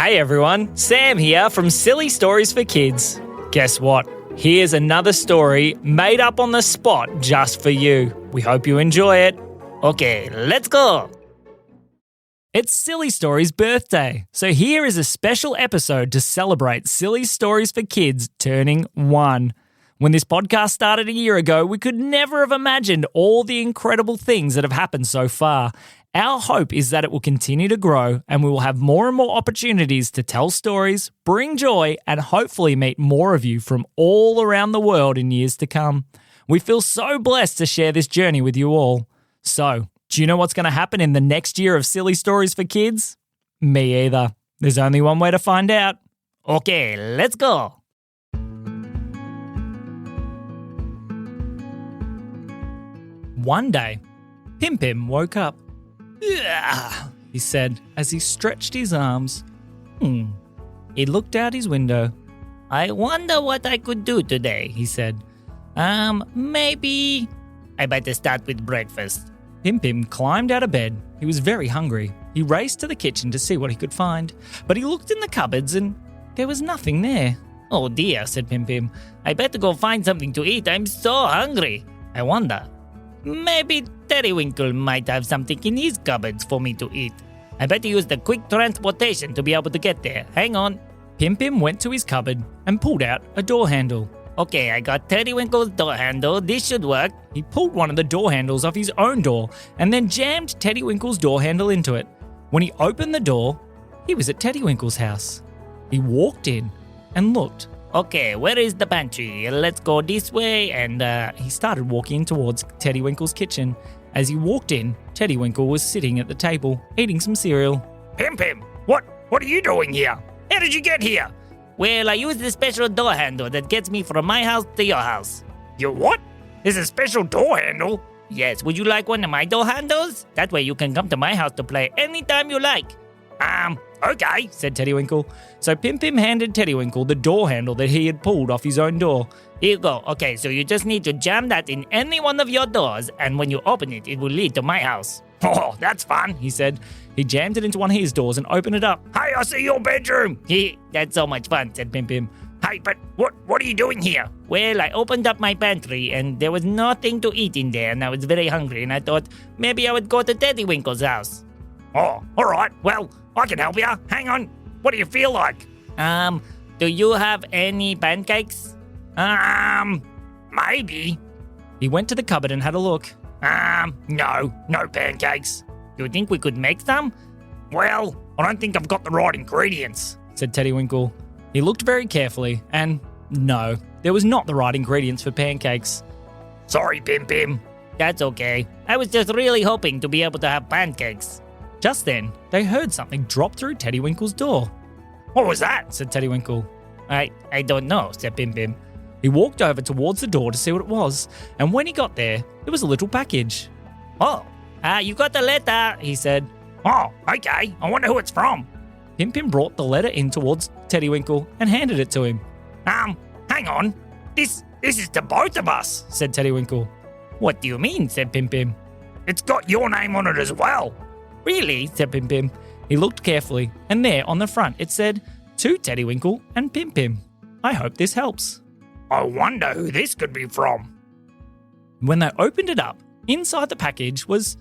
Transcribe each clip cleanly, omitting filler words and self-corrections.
Hey everyone, Sam here from Silly Stories for Kids. Guess what? Here's another story made up on the spot just for you. We hope you enjoy it. Okay, let's go. It's Silly Stories' birthday, so here is a special episode to celebrate Silly Stories for Kids turning 1. When this podcast started a year ago, we could never have imagined all the incredible things that have happened so far. Our hope is that it will continue to grow and we will have more and more opportunities to tell stories, bring joy, and hopefully meet more of you from all around the world in years to come. We feel so blessed to share this journey with you all. So, do you know what's going to happen in the next year of Silly Stories for Kids? Me either. There's only one way to find out. Okay, let's go. One day, Pim Pim woke up. "Ugh," he said as he stretched his arms. He looked out his window. "I wonder what I could do today," he said. Maybe I better start with breakfast." Pim Pim climbed out of bed. He was very hungry. He raced to the kitchen to see what he could find. But he looked in the cupboards and there was nothing there. "Oh dear," said Pim Pim. "I better go find something to eat. I'm so hungry. I wonder. Maybe Terrywinkle might have something in his cupboards for me to eat. I better use the quick transportation to be able to get there. Hang on." Pim Pim went to his cupboard and pulled out a door handle. "Okay, I got Terrywinkle's door handle. This should work." He pulled one of the door handles off his own door and then jammed Terrywinkle's door handle into it. When he opened the door, he was at Terrywinkle's house. He walked in and looked. "Okay, where is the pantry? Let's go this way." And he started walking towards Terrywinkle's kitchen. As he walked in, Terrywinkle was sitting at the table, eating some cereal. Pim Pim, what are you doing here? How did you get here? "Well, I use the special door handle that gets me from my house to your house." Your what? There's a special door handle? "Yes, would you like one of my door handles? That way you can come to my house to play anytime you like." Okay, said Terrywinkle. So Pim Pim handed Terrywinkle the door handle that he had pulled off his own door. "Here you go. Okay, so you just need to jam that in any one of your doors, and when you open it, it will lead to my house." Oh, that's fun. He said. He jammed it into one of his doors and opened it up. Hey, I see your bedroom. "That's so much fun," said Pim Pim. Hey, but what are you doing here? "Well, I opened up my pantry, and there was nothing to eat in there, and I was very hungry, and I thought maybe I would go to Terrywinkle's house." Oh, all right. Well, I can help you. Hang on. What do you feel like? Do you have any pancakes?" Maybe. He went to the cupboard and had a look. No pancakes. "You think we could make some?" Well, I don't think I've got the right ingredients," said Terrywinkle. He looked very carefully and no, there was not the right ingredients for pancakes. Sorry, Pim Pim. "That's okay. I was just really hoping to be able to have pancakes." Just then, they heard something drop through Terrywinkle's door. What was that? Said Terrywinkle. I don't know," said Pim Pim. He walked over towards the door to see what it was, and when he got there, it was a little package. "Oh, you got the letter," he said. Oh, okay. I wonder who it's from. Pim Pim brought the letter in towards Terrywinkle and handed it to him. Hang on. This is to both of us, said Terrywinkle. "What do you mean?" said Pim Pim. It's got your name on it as well. "Really?" said Pim Pim. He looked carefully, and there on the front it said, "To Terrywinkle and Pim Pim. I hope this helps." I wonder who this could be from. When they opened it up, inside the package was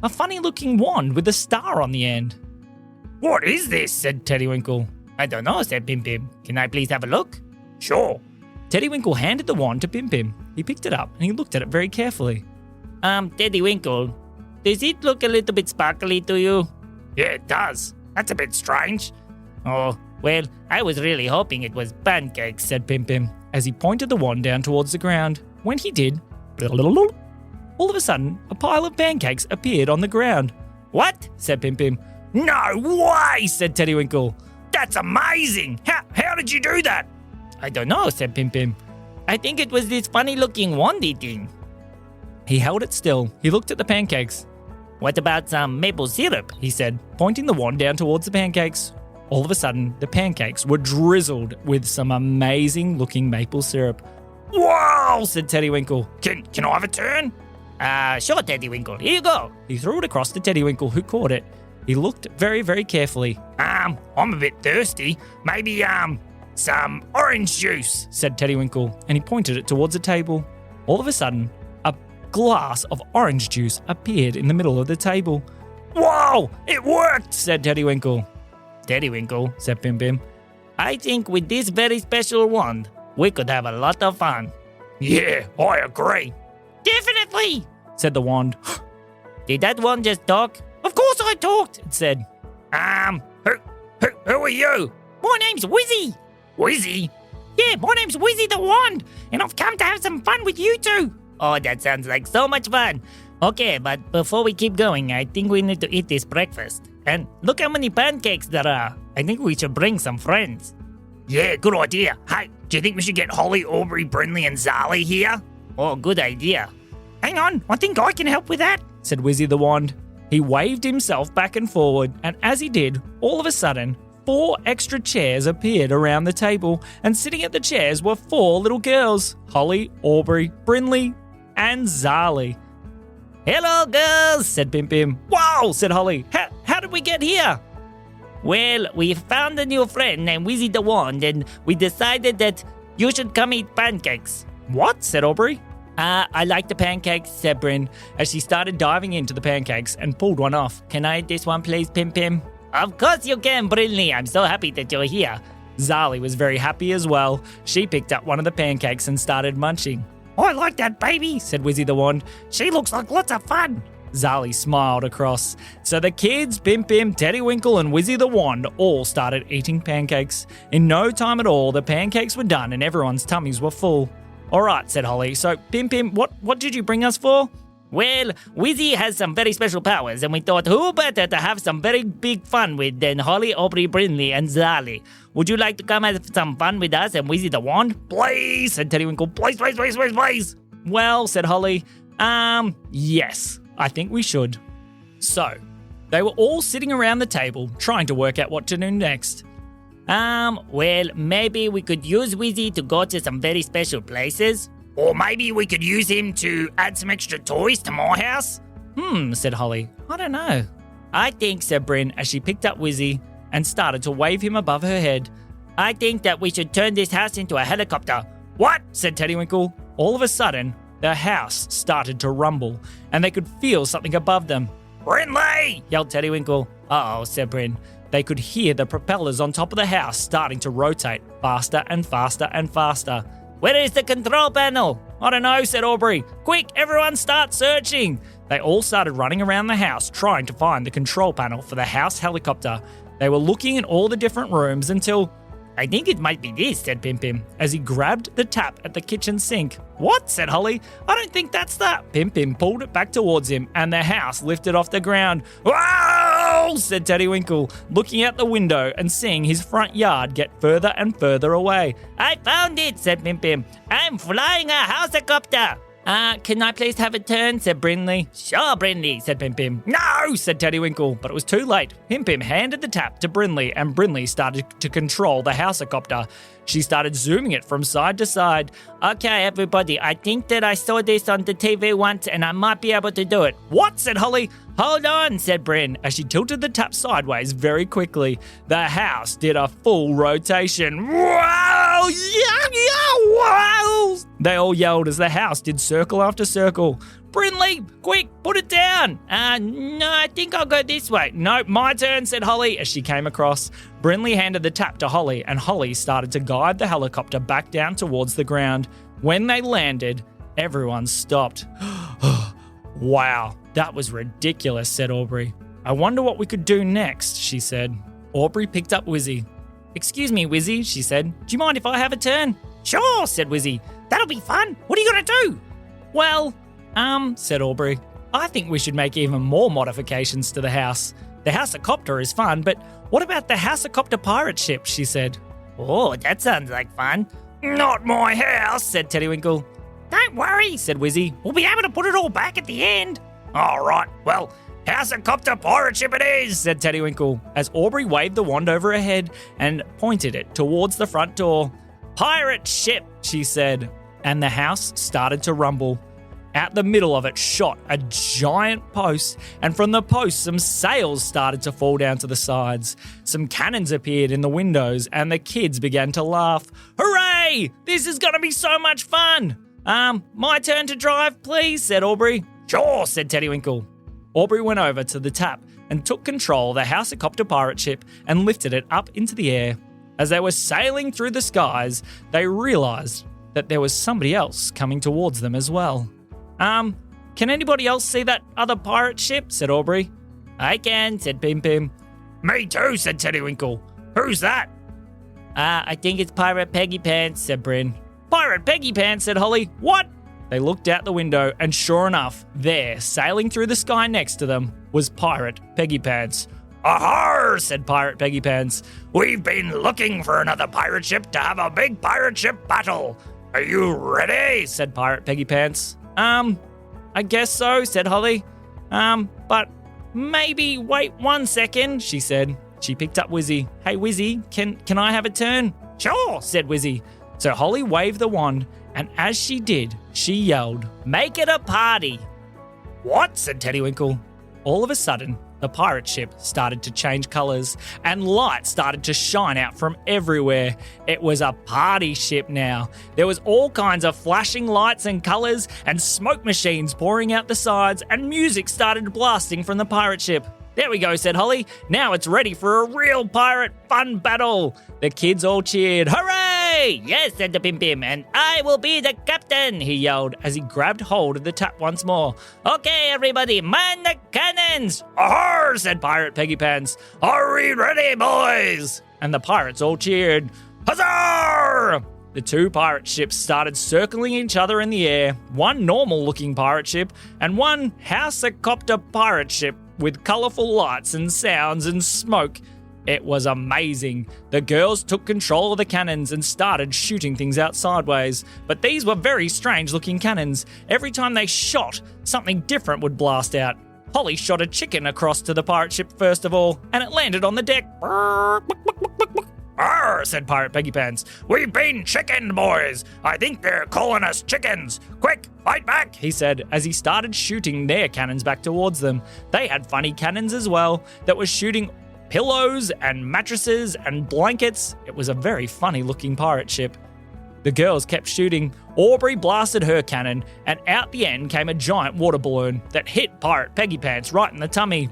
a funny-looking wand with a star on the end. What is this? said Terrywinkle. "I don't know," said Pim Pim. "Can I please have a look?" Sure. Terrywinkle handed the wand to Pim Pim. He picked it up and he looked at it very carefully. Terrywinkle, does it look a little bit sparkly to you?" Yeah, it does. That's a bit strange. "Oh, well, I was really hoping it was pancakes," said Pim Pim, as he pointed the wand down towards the ground. When he did, all of a sudden, a pile of pancakes appeared on the ground. "What?" said Pim Pim. No way, said Terrywinkle. That's amazing. How did you do that? "I don't know," said Pim Pim. "I think it was this funny-looking wandy thing." He held it still. He looked at the pancakes. "What about some maple syrup?" he said, pointing the wand down towards the pancakes. All of a sudden, the pancakes were drizzled with some amazing-looking maple syrup. Whoa, said Terrywinkle. Can I have a turn? Sure, Terrywinkle. Here you go." He threw it across to Terrywinkle, who caught it. He looked very, very carefully. I'm a bit thirsty. Maybe, some orange juice. Said Teddywinkle, and he pointed it towards a table. All of a sudden, a glass of orange juice appeared in the middle of the table. Whoa, it worked. Said Teddywinkle. Teddywinkle, Said Pim Pim. I think with this very special wand, we could have a lot of fun. Yeah, I agree. Definitely! Said the wand. Did that wand just talk? Of course I talked, it said. Who are you? My name's Wizzy. Wizzy? Yeah, my name's Wizzy the Wand, and I've come to have some fun with you two. Oh, that sounds like so much fun. Okay, but before we keep going, I think we need to eat this breakfast. And look how many pancakes there are. I think we should bring some friends. Yeah, good idea. Hey, do you think we should get Holly, Aubrey, Brindley, and Zali here? Oh, good idea. Hang on, I think I can help with that. Said Wizzy the Wand. He waved himself back and forward, and as he did, all of a sudden, 4 extra chairs appeared around the table, and sitting at the chairs were 4 little girls, Holly, Aubrey, Brindley, and Zali. Hello, girls, Said Pim Pim. Wow, said Holly. How did we get here? Well, we found a new friend named Wizzy the Wand, and we decided that you should come eat pancakes. What? Said Aubrey. I like the pancakes, said Bryn, As she started diving into the pancakes and pulled one off. Can I eat this one, please, Pim Pim? Of course you can, Brindley. I'm so happy that you're here. Zali was very happy as well. She picked up one of the pancakes and started munching. I like that baby. Said Wizzy the Wand. She looks like lots of fun. Zali smiled across. So the kids, Pim Pim, Teddywinkle, and Wizzy the Wand all started eating pancakes. In no time at all, the pancakes were done and everyone's tummies were full. All right, said Holly. So, Pim Pim, what did you bring us for? Well, Wizzy has some very special powers, and we thought who better to have some very big fun with than Holly, Aubrey, Brindley, and Zali. Would you like to come have some fun with us and Wizzy the Wand? Please, said Teddywinkle. Please. Well, said Holly, yes, I think we should. So, they were all sitting around the table trying to work out what to do next. Well, maybe we could use Wizzy to go to some very special places. Or maybe we could use him to add some extra toys to my house. Said Holly. I don't know. I think, said Bryn as she picked up Wizzy and started to wave him above her head. I think that we should turn this house into a helicopter. What? Said Teddywinkle. All of a sudden, the house started to rumble and they could feel something above them. Brindley! Yelled Teddywinkle. Uh-oh, said Bryn. They could hear the propellers on top of the house starting to rotate faster and faster and faster. Where is the control panel? I don't know, said Aubrey. Quick, everyone start searching. They all started running around the house trying to find the control panel for the house helicopter. They were looking in all the different rooms until... I think it might be this, said Pim Pim, as he grabbed the tap at the kitchen sink. What? Said Holly. I don't think that's that. Pim Pim pulled it back towards him and the house lifted off the ground. Whoa! Said Teddywinkle, looking out the window and seeing his front yard get further and further away. I found it, said Pim Pim. I'm flying a helicopter. Can I please have a turn, said Brindley. Sure, Brindley, said Pim Pim. No, said Teddywinkle, but it was too late. Pim Pim handed the tap to Brindley and Brindley started to control the helicopter. She started zooming it from side to side. Okay, everybody, I think that I saw this on the TV once and I might be able to do it. What? Said Holly. Hold on, said Bryn, as she tilted the tap sideways very quickly. The house did a full rotation. Wow! Yeah, wow! They all yelled as the house did circle after circle. Brindley, quick, put it down. No, I think I'll go this way. No, my turn, said Holly as she came across. Brindley handed the tap to Holly and Holly started to guide the helicopter back down towards the ground. When they landed, everyone stopped. Wow, that was ridiculous, said Aubrey. I wonder what we could do next, she said. Aubrey picked up Wizzy. Excuse me, Wizzy, she said. Do you mind if I have a turn? Sure, said Wizzy. That'll be fun. What are you going to do? Well, said Aubrey. I think we should make even more modifications to the house. The helicopter is fun, but what about the helicopter pirate ship, she said. Oh, that sounds like fun. Not my house, said Teddywinkle. Don't worry, said Wizzy. We'll be able to put it all back at the end. All right, well, helicopter pirate ship it is, said Teddywinkle, as Aubrey waved the wand over her head and pointed it towards the front door. Pirate ship, she said, and the house started to rumble. Out the middle of it shot a giant post, and from the post some sails started to fall down to the sides. Some cannons appeared in the windows, and the kids began to laugh. Hooray! This is going to be so much fun! My turn to drive, please, said Aubrey. Sure, said Teddywinkle. Aubrey went over to the tap and took control of the Housecopter pirate ship and lifted it up into the air. As they were sailing through the skies, they realised that there was somebody else coming towards them as well. Can anybody else see that other pirate ship? Said Aubrey. I can, said Pim Pim. Me too, said Teddywinkle. Who's that? I think it's Pirate Peggy Pants, said Bryn. Pirate Peggy Pants, said Holly. What? They looked out the window, and sure enough, there, sailing through the sky next to them, was Pirate Peggy Pants. Ahar, said Pirate Peggy Pants. We've been looking for another pirate ship to have a big pirate ship battle. Are you ready? Said Pirate Peggy Pants. I guess so, said Holly. But maybe wait 1 second, she said. She picked up Wizzy. Hey, Wizzy, can I have a turn? Sure, said Wizzy. So Holly waved the wand, and as she did, she yelled, "Make it a party!" What? said Teddywinkle. All of a sudden, the pirate ship started to change colours, and light started to shine out from everywhere. It was a party ship now. There was all kinds of flashing lights and colours, and smoke machines pouring out the sides, and music started blasting from the pirate ship. There we go, said Holly. Now it's ready for a real pirate fun battle. The kids all cheered. Hooray! Yes, said the Pim Pim, and I will be the captain, he yelled as he grabbed hold of the tap once more. Okay, everybody, man the cannons! Ahar, said Pirate Peggy Pants. Are we ready, boys? And the pirates all cheered. Huzzah! The two pirate ships started circling each other in the air, one normal-looking pirate ship and one Housecopter pirate ship with colourful lights and sounds and smoke. It was amazing. The girls took control of the cannons and started shooting things out sideways. But these were very strange-looking cannons. Every time they shot, something different would blast out. Holly shot a chicken across to the pirate ship first of all, and it landed on the deck. Arr, said Pirate Peggy Pants. We've been chickened, boys. I think they're calling us chickens. Quick, fight back, he said as he started shooting their cannons back towards them. They had funny cannons as well that were shooting pillows and mattresses and blankets. It was a very funny looking pirate ship. The girls kept shooting. Aubrey blasted her cannon, and out the end came a giant water balloon that hit Pirate Peggy Pants right in the tummy.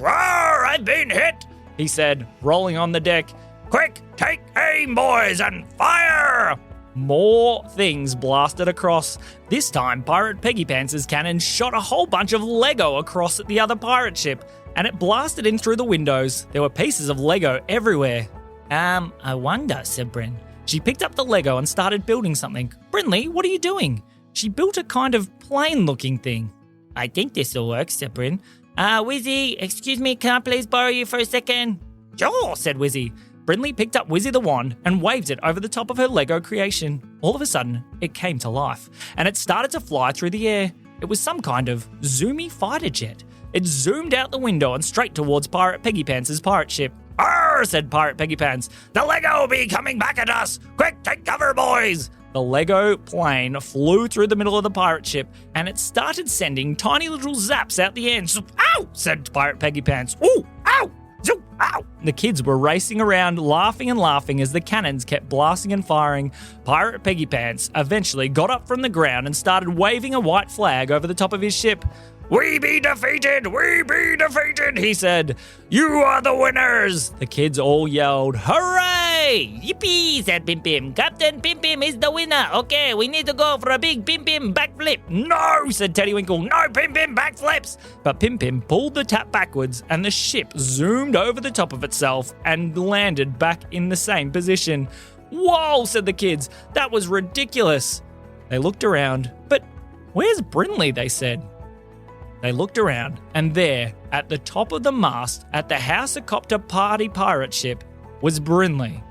Arr, I've been hit, he said, rolling on the deck. Quick, take aim, boys, and fire! More things blasted across. This time, Pirate Peggy Pants' cannon shot a whole bunch of Lego across at the other pirate ship, and it blasted in through the windows. There were pieces of Lego everywhere. I wonder, said Bryn. She picked up the Lego and started building something. Brinley, what are you doing? She built a kind of plane-looking thing. I think this will work, said Bryn. Wizzy, excuse me, can I please borrow you for a second? Sure, said Wizzy. Brindley picked up Wizzy the wand and waved it over the top of her Lego creation. All of a sudden, it came to life, and it started to fly through the air. It was some kind of zoomy fighter jet. It zoomed out the window and straight towards Pirate Peggy Pants' pirate ship. Arr, said Pirate Peggy Pants. The Lego will be coming back at us. Quick, take cover, boys. The Lego plane flew through the middle of the pirate ship, and it started sending tiny little zaps out the end. Ow, said Pirate Peggy Pants. Ooh, ow. Zoom, ow. The kids were racing around, laughing and laughing as the cannons kept blasting and firing. Pirate Peggy Pants eventually got up from the ground and started waving a white flag over the top of his ship. We be defeated, he said. You are the winners. The kids all yelled, Hooray! Yippee, said Pim Pim. Captain Pim Pim is the winner. Okay, we need to go for a big Pim Pim backflip. No, said Teddywinkle. No Pim Pim backflips. But Pim Pim pulled the tap backwards and the ship zoomed over the top of itself and landed back in the same position. Whoa, said the kids. That was ridiculous. They looked around. But where's Brinley, they said. They looked around, and there, at the top of the mast at the Housecopter party pirate ship, was Brinley,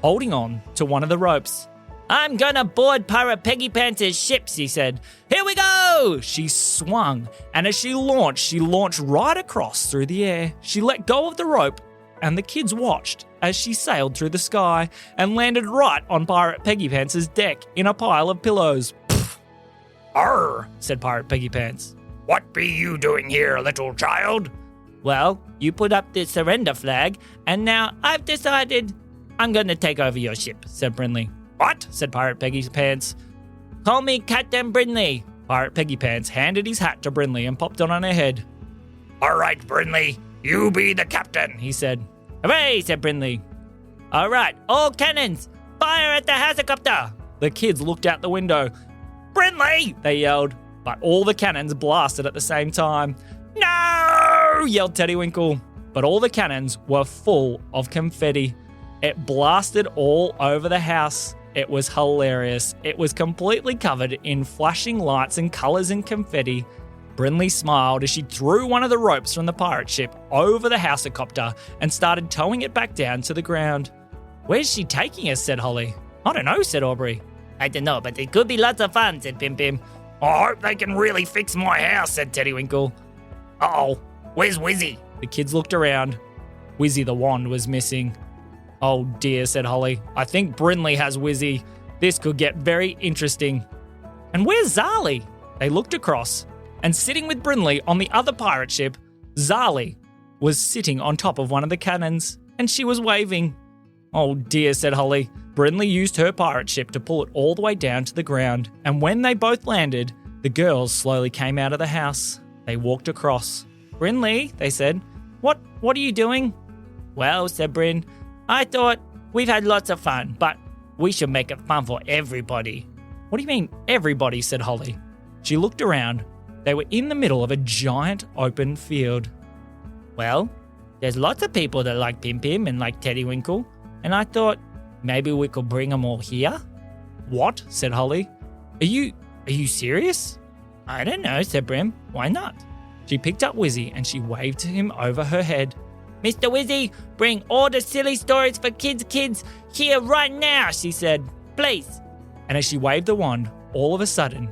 holding on to one of the ropes. I'm gonna board Pirate Peggy Pants' ship, she said. Here we go! She swung, and as she launched right across through the air. She let go of the rope, and the kids watched as she sailed through the sky and landed right on Pirate Peggy Pants' deck in a pile of pillows. Arr! said Pirate Peggy Pants. What be you doing here, little child? Well, you put up the surrender flag, and now I've decided I'm going to take over your ship, said Brindley. What? Said Pirate Peggy Pants. Call me Captain Brindley. Pirate Peggy Pants handed his hat to Brindley and popped it on her head. All right, Brindley, you be the captain, He said. Hooray, said Brindley. All right, all cannons, fire at the helicopter. The kids looked out the window. Brindley! They yelled, but all the cannons blasted at the same time. No! Yelled Teddywinkle. But all the cannons were full of confetti. It blasted all over the house. It was hilarious. It was completely covered in flashing lights and colours and confetti. Brindley smiled as she threw one of the ropes from the pirate ship over the helicopter and started towing it back down to the ground. Where's she taking us? Said Holly. I don't know, said Aubrey. I don't know, but it could be lots of fun, said Pim Pim. I hope they can really fix my house, said Teddywinkle. Uh-oh, where's Wizzy? The kids looked around. Wizzy the wand was missing. Oh dear, said Holly. I think Brindley has Wizzy. This could get very interesting. And where's Zali? They looked across, and sitting with Brindley on the other pirate ship, Zali was sitting on top of one of the cannons, and she was waving. Oh dear, said Holly. Brindley used her pirate ship to pull it all the way down to the ground, and when they both landed, the girls slowly came out of the house. They walked across. Brindley, they said, what are you doing? Well, said Bryn, I thought we've had lots of fun, but we should make it fun for everybody. What do you mean, everybody? Said Holly. She looked around. They were in the middle of a giant open field. Well, there's lots of people that like Pim Pim and like Teddywinkle, and I thought maybe we could bring them all here. What? Said Holly. Are you serious? I don't know, said Brim. Why not? She picked up Wizzy and she waved to him over her head. Mr. Wizzy, bring all the silly stories for kids here right now, she said. Please. And as she waved the wand, all of a sudden,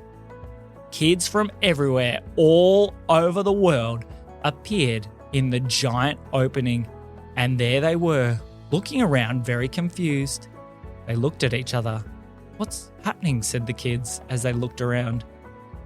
kids from everywhere, all over the world, appeared in the giant opening. And there they were, looking around very confused. They looked at each other. What's happening? Said the kids as they looked around.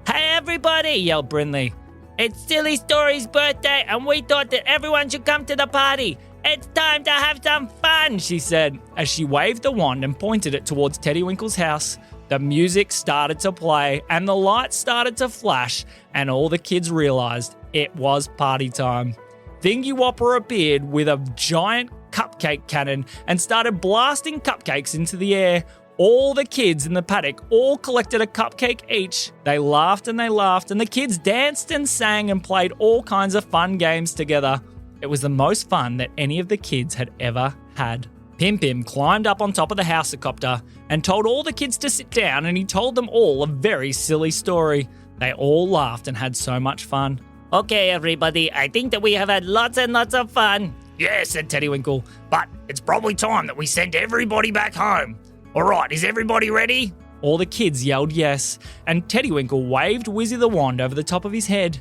Hey everybody, yelled Brindley. It's Silly Story's birthday and we thought that everyone should come to the party. It's time to have some fun, she said as she waved the wand and pointed it towards Teddywinkle's house. The music started to play and the lights started to flash and all the kids realised it was party time. Thingy Whopper appeared with a giant cupcake cannon and started blasting cupcakes into the air. All the kids in the paddock all collected a cupcake each. They laughed and the kids danced and sang and played all kinds of fun games together. It was the most fun that any of the kids had ever had. Pim Pim climbed up on top of the helicopter and told all the kids to sit down, and he told them all a very silly story. They all laughed and had so much fun. Okay, everybody, I think that we have had lots and lots of fun. Yeah, said Teddywinkle, but it's probably time that we sent everybody back home. All right, is everybody ready? All the kids yelled yes, and Teddywinkle waved Wizzy the wand over the top of his head.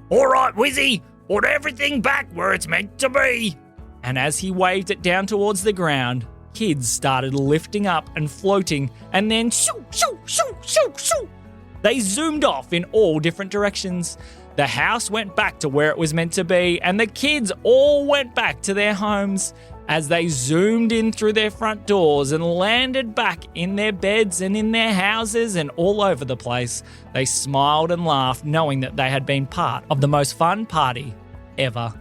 All right, Wizzy, put everything back where it's meant to be. And as he waved it down towards the ground, kids started lifting up and floating, and then shoo, shoo, shoo, shoo, shoo. They zoomed off in all different directions. The house went back to where it was meant to be, and the kids all went back to their homes. As they zoomed in through their front doors and landed back in their beds and in their houses and all over the place, they smiled and laughed, knowing that they had been part of the most fun party ever.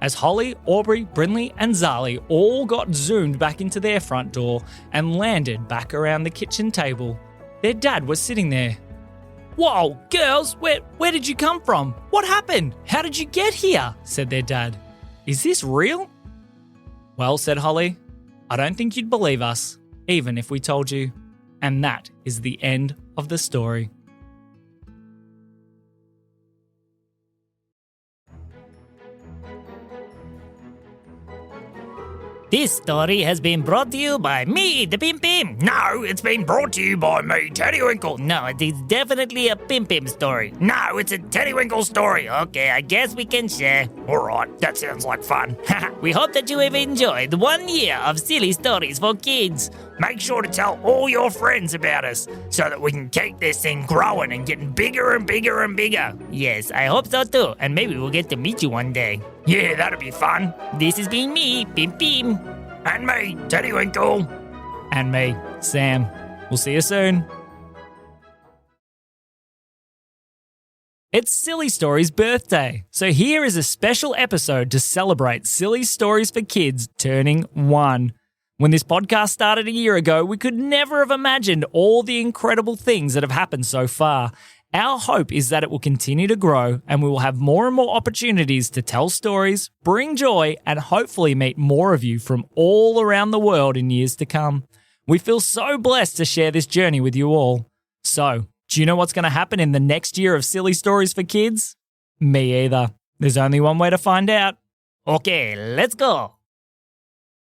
As Holly, Aubrey, Brindley and Zali all got zoomed back into their front door and landed back around the kitchen table, their dad was sitting there. Whoa, girls, where did you come from? What happened? How did you get here? Said their dad. Is this real? Well, said Holly, I don't think you'd believe us, even if we told you. And that is the end of the story. This story has been brought to you by me, the Pim Pim. No, it's been brought to you by me, Teddywinkle. No, it is definitely a Pim Pim story. No, it's a Teddywinkle story. Okay, I guess we can share. All right, that sounds like fun. We hope that you have enjoyed 1 year of silly stories for kids. Make sure to tell all your friends about us so that we can keep this thing growing and getting bigger and bigger and bigger. Yes, I hope so too, and maybe we'll get to meet you one day. Yeah, that'll be fun. This has been me, Pim Pim. And me, Teddy Winkle. And me, Sam. We'll see you soon. It's Silly Stories' birthday, so here is a special episode to celebrate Silly Stories for Kids turning 1. When this podcast started a year ago, we could never have imagined all the incredible things that have happened so far. Our hope is that it will continue to grow and we will have more and more opportunities to tell stories, bring joy, and hopefully meet more of you from all around the world in years to come. We feel so blessed to share this journey with you all. So, do you know what's going to happen in the next year of Silly Stories for Kids? Me either. There's only one way to find out. Okay, let's go.